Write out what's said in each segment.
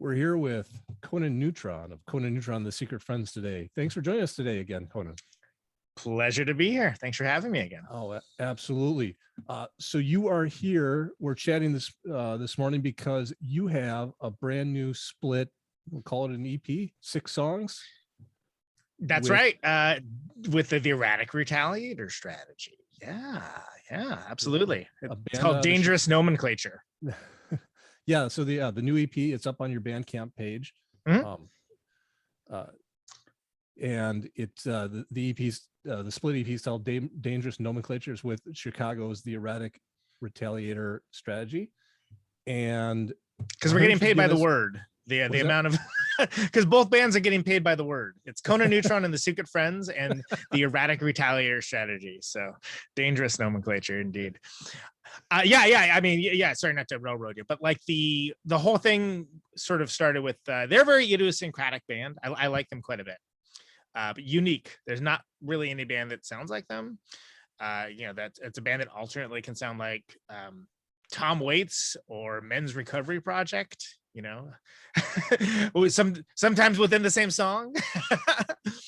We're here with Conan Neutron of Conan Neutron, the Secret Friends today. Thanks for joining us today again, Conan. Pleasure to be here. Thanks for having me again. Oh, absolutely. So you are here. We're chatting this morning because you have a brand new split. We'll call it an EP, 6 songs. That's right. With the Erratic Retaliator Strategy. Yeah, absolutely. It's called Dangerous Nomenclature. Yeah, so the new EP, it's up on your Bandcamp page. Mm-hmm. And it's the EP's the split EP is called Dangerous Nomenclatures with Chicago's The Erratic Retaliator Strategy. And because we're getting paid by the word, the amount of because both bands are getting paid by the word. It's Conan Neutron and the Secret Friends and the Erratic Retaliator Strategy. So Dangerous Nomenclature indeed. I mean, sorry not to railroad you, but like the whole thing sort of started with they're a very idiosyncratic band. I like them quite a bit. But unique. There's not really any band that sounds like them. That it's a band that alternately can sound like Tom Waits or Men's Recovery Project, sometimes within the same song.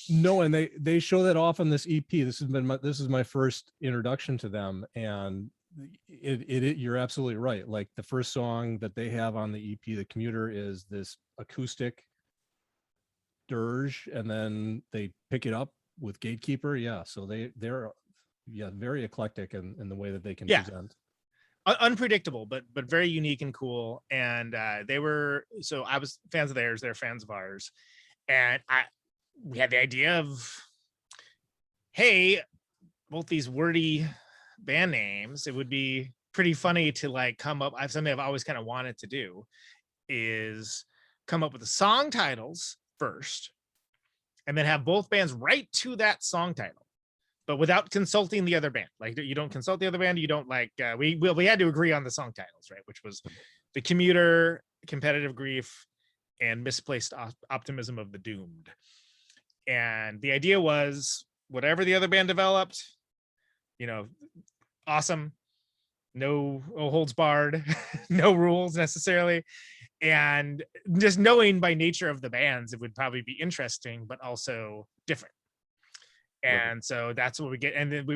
No, and they show that off on this EP. This is my first introduction to them, and you're absolutely right. Like the first song that they have on the EP, The Commuter, is this acoustic dirge, and then they pick it up with Gatekeeper. So they're very eclectic in the way that they can present. Unpredictable, but very unique and cool. And I was fans of theirs, they're fans of ours, and we had the idea of, hey, both these wordy band names, it would be pretty funny to like come up. Something I've always kind of wanted to do is come up with the song titles first, and then have both bands write to that song title, but without consulting the other band. Like you don't consult the other band. You don't like we had to agree on the song titles, right? Which was The Commuter, Competitive Grief, and Misplaced Optimism of the Doomed. And the idea was whatever the other band developed, awesome, no holds barred, no rules necessarily. And just knowing by nature of the bands, it would probably be interesting, but also different. And so that's what we get. And then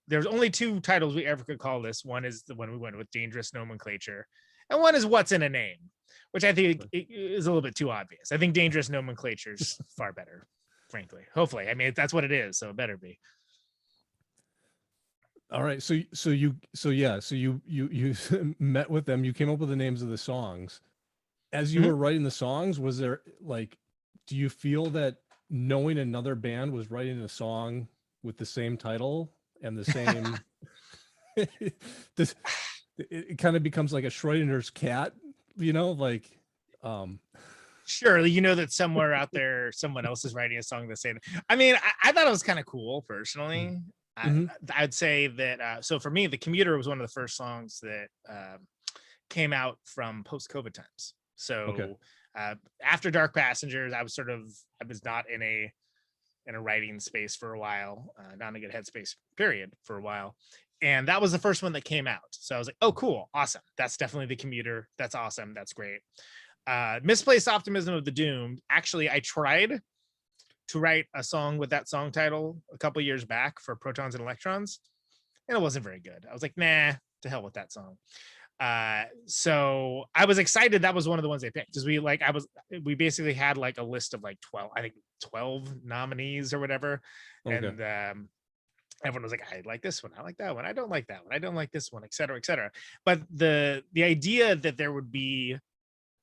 there's only 2 titles we ever could call this. One is the one we went with, Dangerous Nomenclature, and one is What's in a Name, which I think is a little bit too obvious. I think Dangerous Nomenclature is far better, frankly. Hopefully, I mean, that's what it is, so it better be. All right, so you met with them. You came up with the names of the songs. As you were writing the songs, was there do you feel that knowing another band was writing a song with the same title and the same it kind of becomes like a Schrodinger's cat, Sure, that somewhere out there someone else is writing a song the same. I mean, I thought it was kind of cool personally. I'd say that so for me, The Commuter was one of the first songs that came out from post-COVID times. So after Dark Passengers, I was not in a writing space for a while, not in a good headspace period for a while. And that was the first one that came out. So I was like, oh, cool. Awesome. That's definitely The Commuter. That's awesome. That's great. Misplaced Optimism of the Doomed. Actually, I tried to write a song with that song title a couple years back for Protons and Electrons, and it wasn't very good. I was like, nah, to hell with that song. So I was excited that was one of the ones they picked, because we basically had like a list of like 12 nominees or whatever. And everyone was like, I like this one, I like that one, I don't like that one, I don't like this one, etc. But the idea that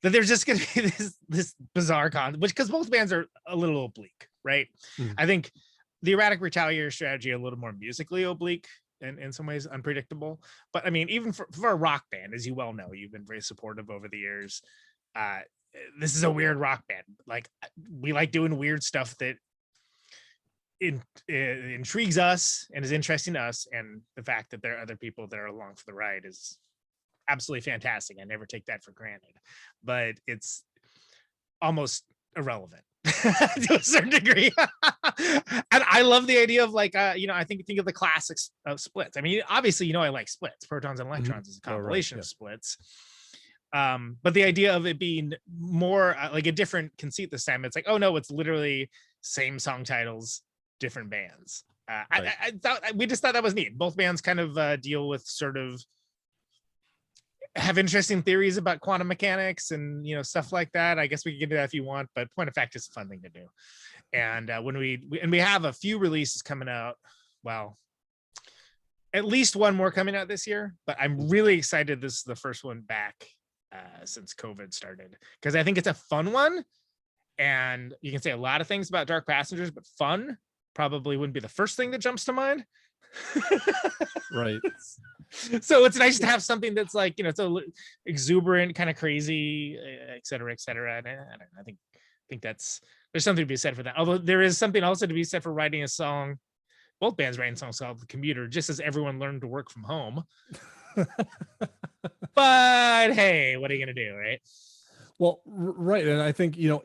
there's just going to be this bizarre which, because both bands are a little oblique, right? I think the Erratic Retaliator Strategy a little more musically oblique and in some ways unpredictable. But I mean, even for a rock band, as you well know, you've been very supportive over the years. This is a weird rock band. Like, we like doing weird stuff that intrigues us and is interesting to us. And the fact that there are other people that are along for the ride is absolutely fantastic. I never take that for granted, but it's almost irrelevant to a certain degree. And I love the idea of like, I think of the classics of splits. I mean, obviously, I like splits. Protons and Electrons is a compilation of splits. But the idea of it being more like a different conceit this time, it's like, oh no, it's literally same song titles, different bands. Right. I thought we just thought that was neat. Both bands kind of deal with sort of have interesting theories about quantum mechanics and stuff like that. I guess we can get into that if you want, but point of fact, it's a fun thing to do. And when we have a few releases coming out, well, at least one more coming out this year, but I'm really excited. This is the first one back since COVID started, because I think it's a fun one. And you can say a lot of things about Dark Passengers, but fun probably wouldn't be the first thing that jumps to mind. Right. So it's nice to have something that's like, it's a exuberant, kind of crazy, et cetera, et cetera. And I think there's something to be said for that. Although there is something also to be said for writing a song. Both bands writing songs called The Commuter, just as everyone learned to work from home. But hey, what are you gonna do, right? Well, right. And I think, in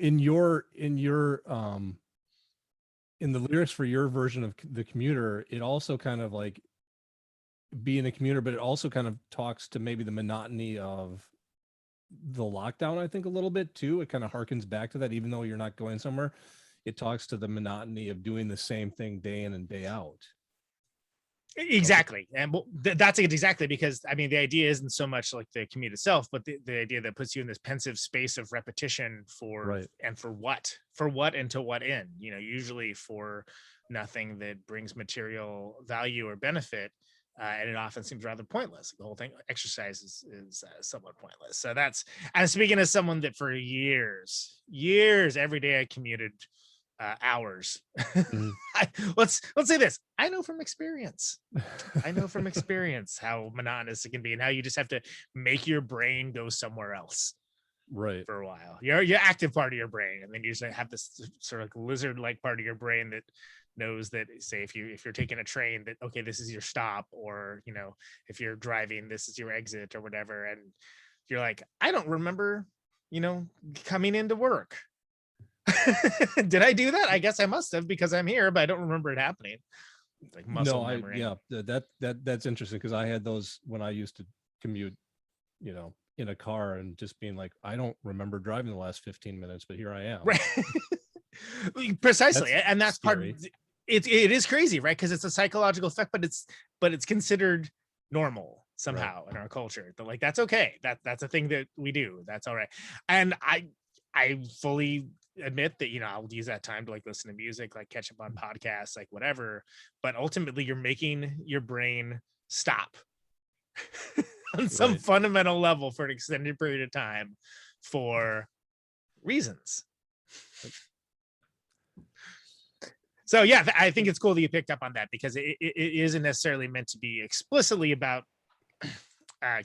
the lyrics for your version of The Commuter, it also kind of like being a commuter, but it also kind of talks to maybe the monotony of the lockdown, I think, a little bit too. It kind of harkens back to that, even though you're not going somewhere. It talks to the monotony of doing the same thing day in and day out. Exactly. And that's it, exactly, because I mean, the idea isn't so much like the commute itself, but the idea that puts you in this pensive space of repetition and for what and to what end, usually for nothing that brings material value or benefit. And it often seems rather pointless. The whole thing, exercise is somewhat pointless. So and speaking as someone that for years, every day I commuted hours. Mm-hmm. Let's say this. I know from experience how monotonous it can be, and how you just have to make your brain go somewhere else. Right. For a while, your active part of your brain, and then you just have this sort of lizard-like part of your brain that knows that, say, if you're taking a train, that okay, this is your stop, or if you're driving, this is your exit or whatever, and you're like, I don't remember coming into work. Did I do that? I guess I must have, because I'm here, but I don't remember it happening. Like muscle memory. That's interesting, because I had those when I used to commute, in a car, and just being like, I don't remember driving the last 15 minutes, but here I am. Right. Precisely. And that's scary. It is crazy, right? Because it's a psychological effect, but it's considered normal somehow in our culture. But like, that's okay. That's a thing that we do. That's all right. And I fully admit that I'll use that time to like listen to music, like catch up on podcasts, like whatever, but ultimately you're making your brain stop on some fundamental level for an extended period of time for reasons. So yeah, I think it's cool that you picked up on that, because it isn't necessarily meant to be explicitly about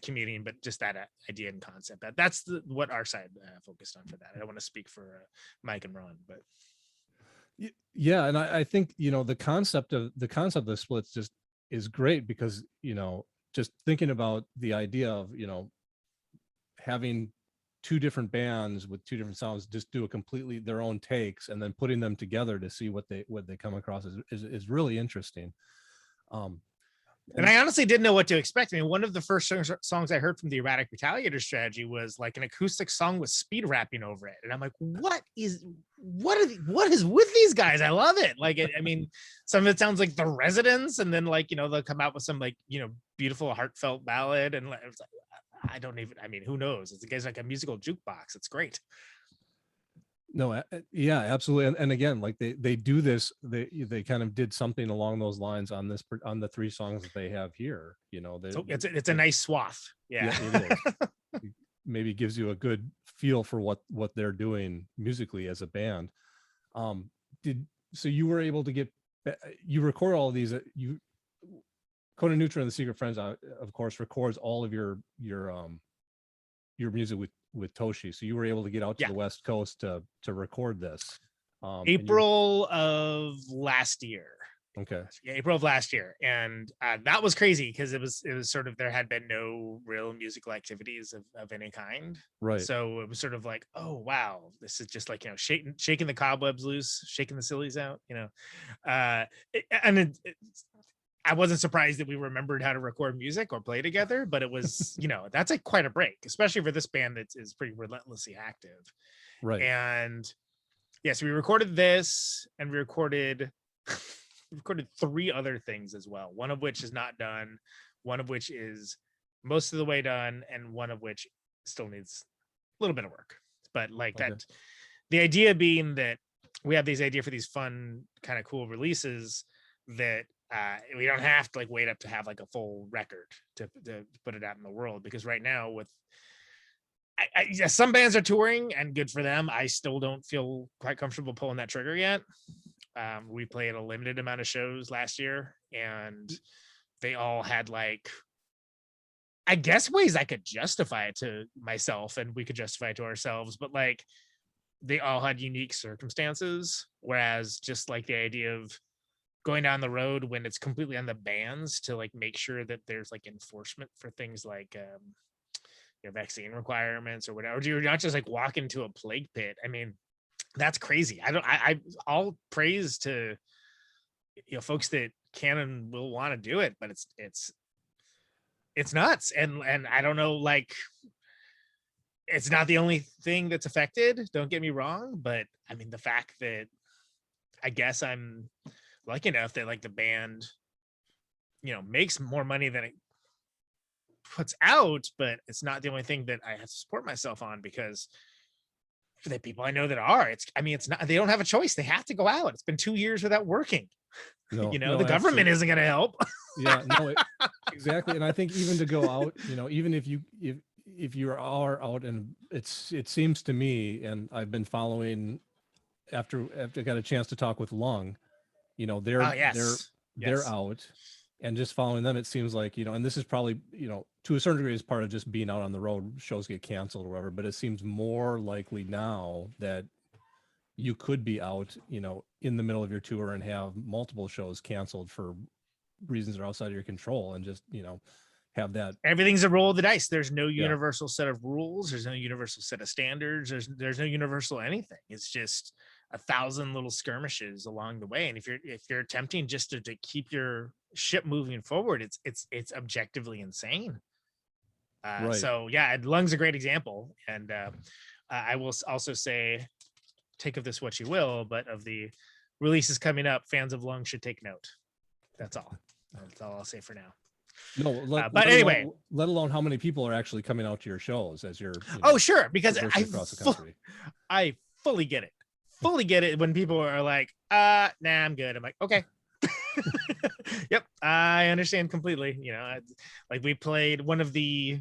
commuting, but just that idea and concept. That's what our side focused on for that. I don't want to speak for Mike and Ron, but yeah, and I think the concept of the splits just is great, because just thinking about the idea of having two different bands with two different sounds just do a completely their own takes, and then putting them together to see what they come across is really interesting. And I honestly didn't know what to expect. I mean, one of the first songs I heard from the Erratic Retaliator Strategy was like an acoustic song with speed rapping over it, and I'm like, what is with these guys? I love it. Like, I mean, some of it sounds like The Residents, and then like they'll come out with some like beautiful heartfelt ballad, and it's like, who knows? It's like a musical jukebox. It's great. No, yeah, absolutely. And again, like they do this, they kind of did something along those lines on the three songs that they have here. It's a nice swath. Yeah, it is. It maybe gives you a good feel for what they're doing musically as a band. So you were able to you record all of these. Conan Neutron and the Secret Friends, of course, records all of your music with Toshi. So you were able to get out to the West Coast to record this. April of last year. Okay. Yeah, April of last year, and that was crazy, because it was sort of, there had been no real musical activities of any kind. Right. So it was sort of like, oh wow, this is just like shaking the cobwebs loose, shaking the sillies out. I wasn't surprised that we remembered how to record music or play together, but it was, that's like quite a break, especially for this band that is pretty relentlessly active. Right. And yes, we recorded this, and we recorded 3 other things as well. One of which is not done, one of which is most of the way done, and one of which still needs a little bit of work. But like Okay. that, the idea being that we have these idea for these fun, kind of cool releases that we don't have to like wait up to have like a full record to put it out in the world, because right now with yes, some bands are touring and good for them. I still don't feel quite comfortable pulling that trigger yet. We played a limited amount of shows last year, and they all had like, I guess, ways I could justify it to myself and we could justify it to ourselves, but like they all had unique circumstances. Whereas just like the idea of going down the road when it's completely on the bands to like make sure that there's like enforcement for things like vaccine requirements or whatever. You're not just like walk into a plague pit. I mean, that's crazy. I all praise to folks that can and will want to do it, but it's nuts. And I don't know, like, it's not the only thing that's affected, don't get me wrong, but I mean, the fact that I guess I'm lucky enough that like the band makes more money than it puts out, but it's not the only thing that I have to support myself on, because for the people I know that are, it's not, they don't have a choice, they have to go out. It's been 2 years without working. No, The government isn't going to help. Yeah, no, exactly. And I think even to go out, even if you are out, and it seems to me, and I've been following after I got a chance to talk with Lung, they're out, and just following them, it seems like, and this is probably, to a certain degree is part of just being out on the road, shows get canceled or whatever, but it seems more likely now that you could be out, in the middle of your tour and have multiple shows canceled for reasons that are outside of your control, and just, have that. Everything's a roll of the dice. There's no universal set of rules. There's no universal set of standards. There's no universal anything. It's just 1,000 little skirmishes along the way. And if you're attempting just to keep your ship moving forward, it's objectively insane. Right. So yeah, Lung's a great example. And I will also say, take of this what you will, but of the releases coming up, fans of Lung should take note. That's all. That's all I'll say for now. No, but anyway, let alone how many people are actually coming out to your shows as you're. Oh, sure, because I fully get it. Fully get it when people are like, nah, I'm good. I'm like, okay. Yep, I understand completely. Like we played one of the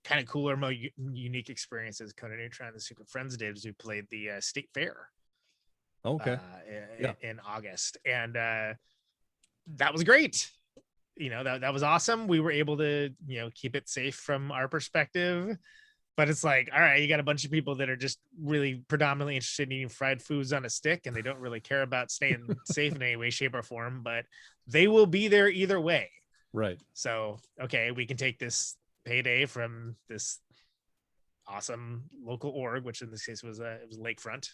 kind of cooler, more unique experiences Conan Neutron and Super Friends did, is we played the state fair. Okay. In August, and that was great. That was awesome. We were able to keep it safe from our perspective, but it's like, all right, you got a bunch of people that are just really predominantly interested in eating fried foods on a stick, and they don't really care about staying safe in any way, shape, or form, but they will be there either way. Right. So okay, we can take this payday from this awesome local org, which in this case was it was Lakefront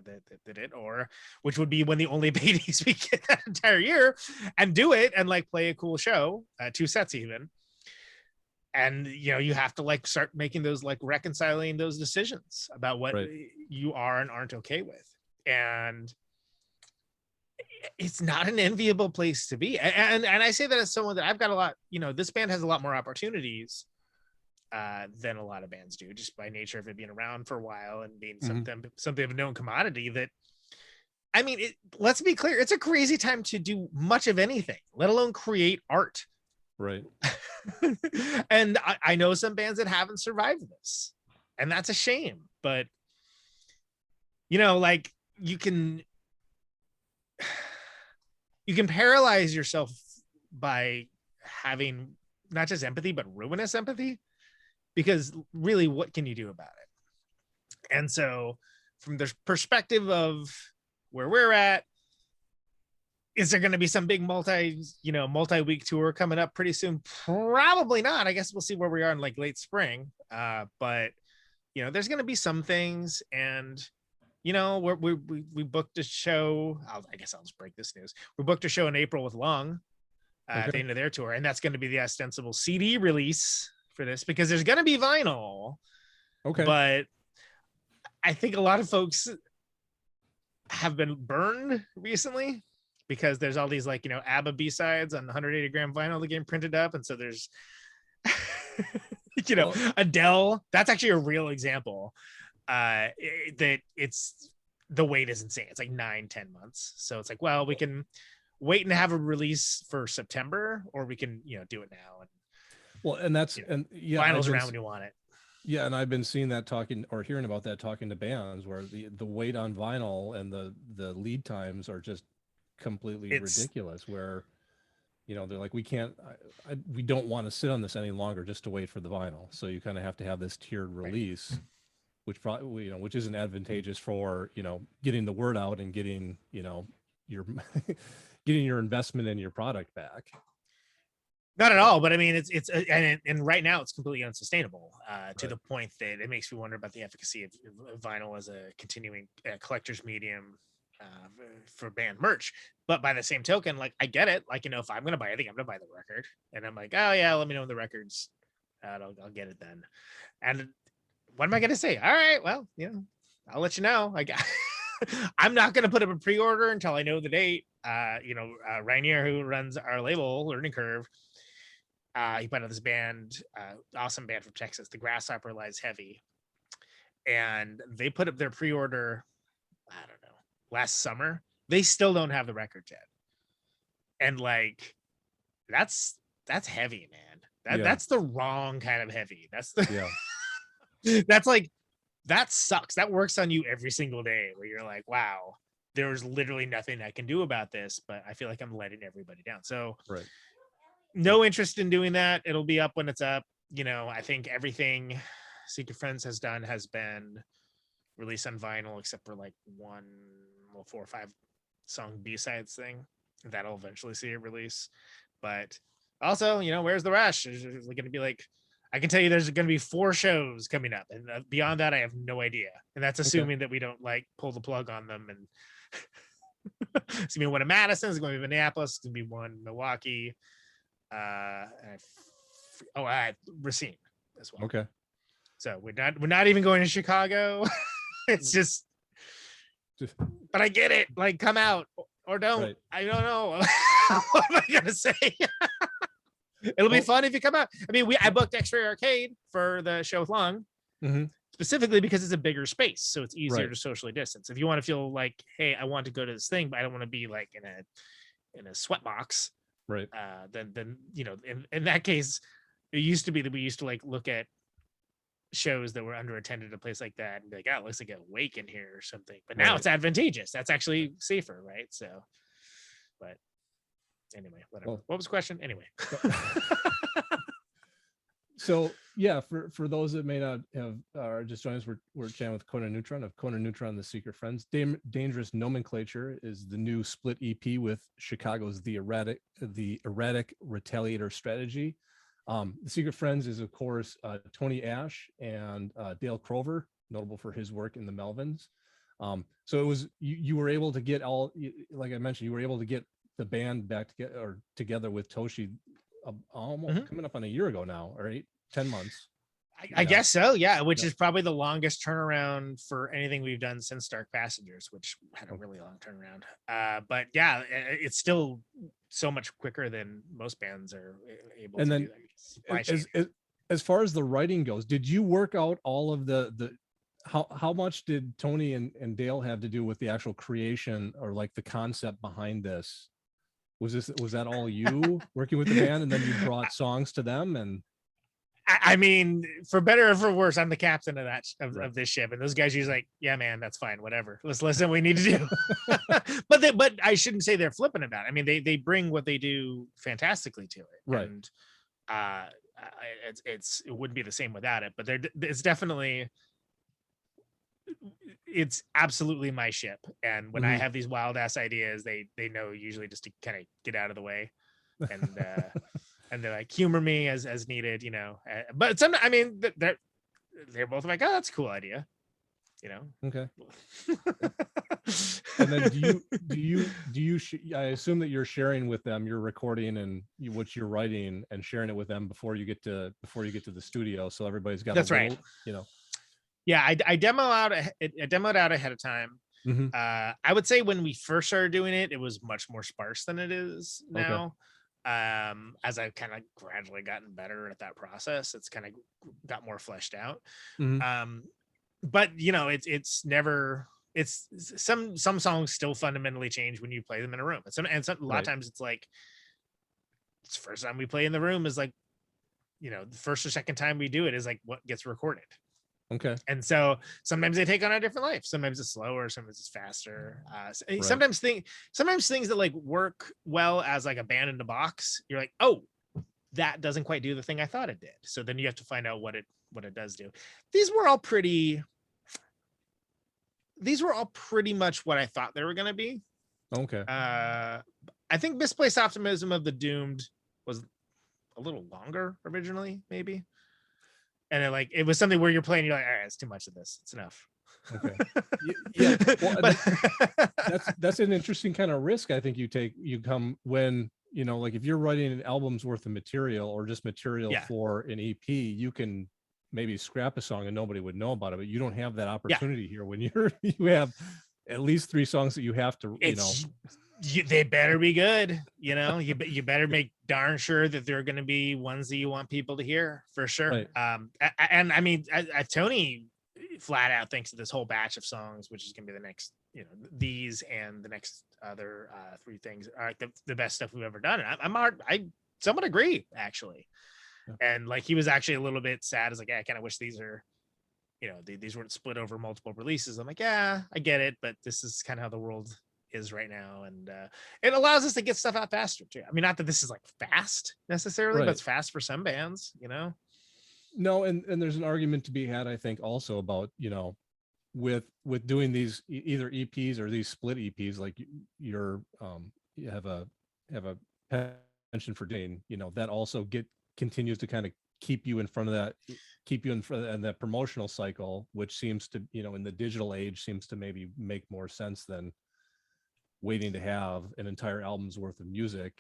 that did it, or which would be one of the only paydays we get that entire year, and do it and like play a cool show, 2 sets even. And you have to like start making those, like reconciling those decisions about what you are and aren't okay with. And it's not an enviable place to be. And I say that as someone that I've got a lot, this band has a lot more opportunities than a lot of bands do, just by nature of it being around for a while and being something of a known commodity. That, I mean, let's be clear, it's a crazy time to do much of anything, let alone create art. Right. And I know some bands that haven't survived this, and that's a shame. But like you can paralyze yourself by having not just empathy but ruinous empathy, because really, what can you do about it? And so from the perspective of where we're at, is there going to be some big multi-week tour coming up pretty soon? Probably not. I guess we'll see where we are in like late spring. But there's going to be some things, and we booked a show. I guess I'll just break this news. We booked a show in April with Lung, at the end of their tour, and that's going to be the ostensible CD release for this, because there's going to be vinyl. Okay. But I think a lot of folks have been burned recently because there's all these like, ABBA B-sides on 180 gram vinyl that get printed up. And so there's, Adele, that's actually a real example. That it's, the wait is insane. It's like 9-10 months. So it's like, well, we can wait and have a release for September, or we can, do it now. And well, and that's, and yeah, vinyl's around when you want it. Yeah, and I've been seeing that, talking or hearing about that, talking to bands where the wait on vinyl and the lead times are just completely ridiculous. Where, they're like, we can't, we don't want to sit on this any longer just to wait for the vinyl. So you kind of have to have this tiered release, which probably, which isn't advantageous for, getting the word out and getting, your getting your investment in your product back. Not at all, but I mean, it's and right now it's completely unsustainable to the point that it makes me wonder about the efficacy of vinyl as a continuing collector's medium for band merch. But by the same token, like, I get it. Like, if I'm gonna buy, I think I'm gonna buy the record, and I'm like, oh yeah, let me know when the record's out. I'll get it then. And what am I gonna say? All right, well, I'll let you know. I'm not gonna put up a pre-order until I know the date. Rainier, who runs our label, Learning Curve, he put out this band, awesome band from Texas, The Grasshopper Lies Heavy, and they put up their pre-order, I don't know, last summer. They still don't have the record yet, and like, that's heavy, man. That's the wrong kind of heavy. That's the that's like, that sucks. That works on you every single day, where you're like, wow, there's literally nothing I can do about this, but I feel like I'm letting everybody down. So no interest in doing that. It'll be up when it's up. I think everything Secret Friends has done has been released on vinyl, except for like one 4 or 5 song B-sides thing. That'll eventually see a release. But also, where's the rush? Is it going to be like, I can tell you there's going to be 4 shows coming up, and beyond that, I have no idea. And that's assuming that we don't like pull the plug on them. And it's going to be one in Madison, it's going to be Minneapolis, it's going to be one in Milwaukee. Racine as well. Okay. So we're not even going to Chicago. It's just, but I get it. Like, come out or don't. Right. I don't know. What am I gonna say? It'll be fun if you come out. I mean, I booked X-Ray Arcade for the show with Long, specifically because it's a bigger space, so it's easier to socially distance. If you want to feel like, hey, I want to go to this thing, but I don't want to be like in a sweat box. Right. Then in that case, it used to be that we used to like look at shows that were underattended at a place like that and be like, oh, it looks like a wake in here or something. But now it's advantageous. That's actually safer, right? So, but anyway, whatever. Well, what was the question? Anyway. So yeah, for those that may not have just joined us, we're chatting with Conan Neutron of Conan Neutron, The Secret Friends. Dangerous Nomenclature is the new split EP with Chicago's the Erratic Retaliator Strategy. The Secret Friends is, of course, Tony Ash and Dale Crover, notable for his work in the Melvins. So it was, you were able to get like I mentioned, you were able to get the band back together with Toshi almost coming up on a year ago now, or 10 months. I guess so, yeah, which is probably the longest turnaround for anything we've done since Dark Passengers, which had a really long turnaround. But yeah, it's still so much quicker than most bands are able to do that. As far as the writing goes, did you work out all of the how much did Tony and Dale have to do with the actual creation or like the concept behind this? Was that all you working with the band, and then you brought songs to them? And I mean, for better or for worse, I'm the captain of that of this ship, and those guys usually like, yeah, man, that's fine, whatever. Let's listen. What we need to do. but I shouldn't say they're flippant about it. I mean, they bring what they do fantastically to it, right? And it wouldn't be the same without it. But it's absolutely my ship. And when I have these wild ass ideas, they know usually just to kind of get out of the way, and and they're like, humor me as needed, But some, I mean, they're both like, oh, that's a cool idea. you know. Okay. And then I assume that you're sharing with them, you're recording and what you're writing and sharing it with them before you get to the studio, so everybody's got That's a little, right. you know. Yeah, I demoed out ahead of time. Mm-hmm. I would say when we first started doing it, it was much more sparse than it is now. As I've kind of gradually gotten better at that process, it's kind of got more fleshed out. Mm-hmm. But you know, it's never, it's some songs still fundamentally change when you play them in a room. And a lot of times it's like, it's the first time we play in the room is like, you know, the first or second time we do it is like what gets recorded. Okay. And so sometimes they take on a different life. Sometimes it's slower, sometimes it's faster. Right. Sometimes things that like work well as like a band in the box, you're like, oh, that doesn't quite do the thing I thought it did. So then you have to find out what it does do. These were all pretty much what I thought they were going to be. Okay. I think Misplaced Optimism of the Doomed was a little longer originally, maybe. And it was something where you're playing, you're like, all right, it's too much of this. It's enough. Okay. Yeah. Well, that's an interesting kind of risk I think you come when, you know, like if you're writing an album's worth of material or just material for an EP, you can maybe scrap a song and nobody would know about it, but you don't have that opportunity here when you have at least 3 songs that you have to, they better be good, you know. You better make darn sure that they're going to be ones that you want people to hear for sure. Right. And I mean, Tony flat out thinks of this whole batch of songs, which is going to be the next, you know, these and the next other 3 things are the best stuff we've ever done. And I somewhat agree actually. Yeah. And like he was actually a little bit sad. It's like, yeah, I kind of wish these are, you know, these weren't split over multiple releases. I'm like, yeah, I get it, but this is kind of how the world is right now, and it allows us to get stuff out faster too. I mean, not that this is like fast necessarily, but it's fast for some bands, you know. No, and there's an argument to be had, I think, also about, you know, with doing these either EPs or these split EPs, like you have a penchant for doing, you know, that also continues to kind of keep you in front of that promotional cycle, which seems to, you know, in the digital age seems to maybe make more sense than waiting to have an entire album's worth of music,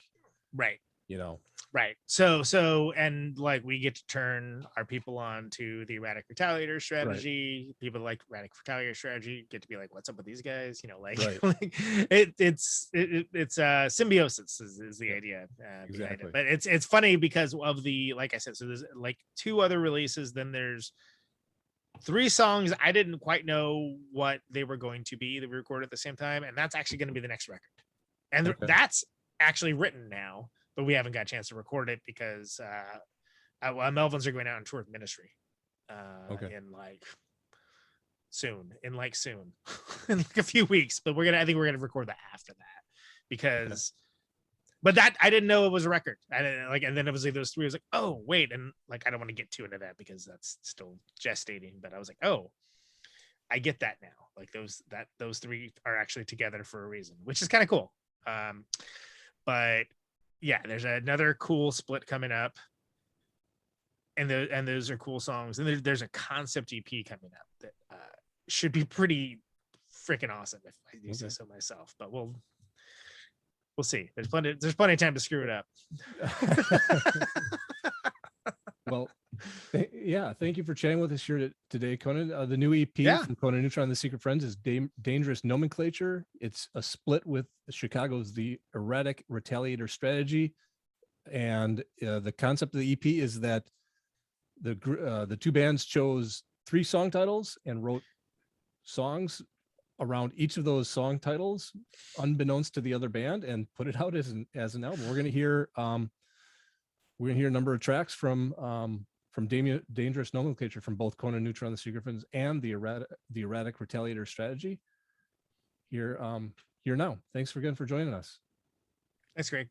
right, you know. Right. So and like we get to turn our people on to the Erratic Retaliator Strategy. Right. People like Erratic Retaliator Strategy get to be like, what's up with these guys, you know, like, like it's symbiosis is the idea behind it. But it's funny because of the, like I said, so there's like 2 other releases, then there's 3 songs I didn't quite know what they were going to be that we recorded at the same time, and that's actually going to be the next record. And that's actually written now, but we haven't got a chance to record it because Melvins are going out on tour with Ministry in like soon in like a few weeks, but I think we're gonna record that after that because but that I didn't know it was a record. I didn't, like, and then it was like those 3. I was like, oh wait, and like I don't want to get too into that because that's still gestating. But I was like, oh, I get that now. Like those 3 are actually together for a reason, which is kind of cool. But yeah, there's another cool split coming up, and those are cool songs. And there's a concept EP coming up that should be pretty freaking awesome if I do say so myself. But we'll see. There's plenty of time to screw it up. Well, thank you for chatting with us here today, Conan. The new EP from Conan Neutron and the Secret Friends is Dangerous Nomenclature. It's a split with Chicago's The Erratic Retaliator Strategy, and the concept of the EP is that the 2 bands chose 3 song titles and wrote songs around each of those song titles, unbeknownst to the other band, and put it out as an album. We're gonna hear a number of tracks from Dangerous Nomenclature from both Conan Neutron and the Secret Friends and the Erratic Retaliator Strategy. Here now. Thanks again for joining us. Thanks, Greg.